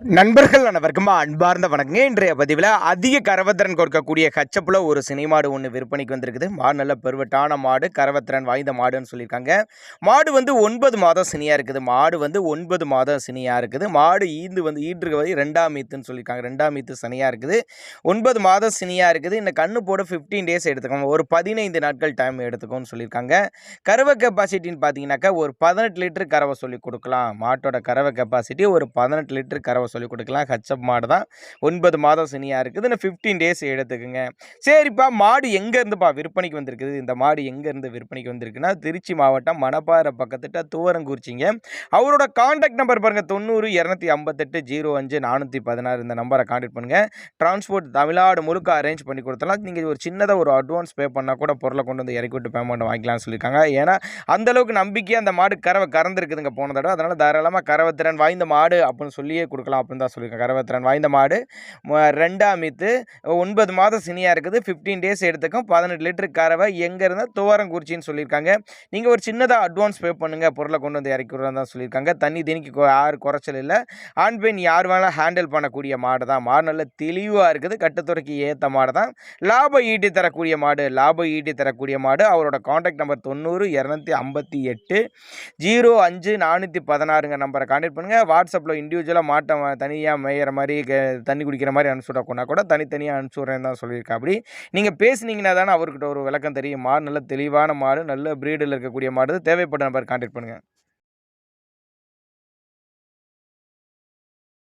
நண்பர்கள் அனைவருக்கும் அன்பார்ந்த வணக்கங்க. இன்றைய பதிவில் அதிக கறவத்திறன் கொடுக்கக்கூடிய கச்சப்புல ஒரு சினை மாடு ஒன்று விற்பனைக்கு வந்திருக்குது. மாடு நல்ல பெருவட்டான மாடு, கறவத்திறன் வாய்ந்த மாடுன்னு சொல்லியிருக்காங்க. மாடு வந்து 9 மாதம் சினியாக இருக்குது. மாடு வந்து 9 மாதம் சினியாக இருக்குது. மாடு ஈன்றுக்கு ரெண்டாம் ஈத்துன்னு சொல்லியிருக்காங்க. ரெண்டாம் ஈத்து சனியாக இருக்குது. 9 மாதம் சினியாக இருக்குது. இந்த கண்ணு போட 15 டேஸ் எடுத்துக்கோங்க. ஒரு 15 நாட்கள் டைம் எடுத்துக்கோன்னு சொல்லியிருக்காங்க. கறவை கெப்பாசிட்டின்னு பார்த்தீங்கன்னாக்கா ஒரு 18 லிட்டர் கறவை சொல்லி கொடுக்கலாம். மாட்டோட கறவை கெப்பாசிட்டி ஒரு 18 லிட்டர் கறவை சொல்லிக் கொடுக்கலாம். ஹச்சப் மாடு தான். 9 மாதம் சினியாக இருக்குது. இன்னும் 15 டேஸ் எடுத்துக்குங்க. சரிப்பா, மாடு எங்கேருந்துப்பா விற்பனைக்கு வந்திருக்குது? இந்த மாடு எங்கேருந்து விற்பனைக்கு வந்திருக்குன்னா, திருச்சி மாவட்டம் மணப்பாறை பக்கத்துட்ட தூவரங்குறிச்சிங்க. அவரோட கான்டாக்ட் நம்பர் பாருங்கள், 90 258 05 416. இந்த நம்பரை கான்டாக்ட் பண்ணுங்கள். டிரான்ஸ்போர்ட் தமிழ்நாடு முழுக்க அரேஞ்ச் பண்ணி கொடுத்தலாம். நீங்கள் ஒரு சின்னதாக ஒரு அட்வான்ஸ் பே பண்ணால் கூட பொருளை கொண்டு வந்து இறக்கி விட்டு பேமெண்ட் வாங்கிக்கலாம்னு சொல்லியிருக்காங்க. ஏன்னா அந்தளவுக்கு நம்பிக்கையாக அந்த மாடு கறந்துருக்குதுங்க போன தடவை. அதனால் தாராளமாக கறவைத்திறன் வாய்ந்த மாடு அப்படின்னு சொல்லியே கொடுக்கலாம் அப்படின்னு தான் சொல்லியிருக்காங்க. கறவைத்திறன் வாய்ந்த மாடு, ரெண்டாம் ஈத்து, 9 மாதம் சினியாக இருக்குது. 15 டேஸ் எடுத்துக்கும். 18 லிட்டர் கறவை. எங்கே இருந்தால் துவரங்குறிச்சின்னு சொல்லியிருக்காங்க. நீங்கள் ஒரு சின்னதாக அட்வான்ஸ் பே பண்ணுங்கள், பொருளை கொண்டு வந்து இறக்கி விடுறதா தான் சொல்லியிருக்காங்க. தண்ணி தினிக்கு யார் குறைச்சல் இல்லை. ஆண் பெண் யார் வேணாலும் ஹேண்டில் பண்ணக்கூடிய மாடு தான். மாடு நல்ல தெளிவாக இருக்குது. கட்டுத்துறைக்கு ஏற்ற மாடு தான். லாபம் ஈட்டி தரக்கூடிய மாடு. அவரோட கான்டாக்ட் நம்பர் 90 258 05 416 நம்பரை கான்டாக்ட் பண்ணுங்கள். வாட்ஸ்அப்பில் இண்டிவிஜுவலாக மாட்டை தனியாக மேயிற மாதிரி தண்ணி குடிக்கிற மாதிரி அனுப்பிச்சுடக்கூடா கூட தனித்தனியாக அனுப்பிச்சுட்றேன்னு தான் சொல்லியிருக்கா. அப்படி நீங்கள் பேசுனீங்கன்னா தானே அவர்கிட்ட ஒரு விளக்கம் தெரியும். மாடு நல்ல தெளிவான மாடு, நல்ல ப்ரீடில் இருக்கக்கூடிய மாடு. தேவைப்பட்ட நம்பர் கான்டாக்ட் பண்ணுங்கள்.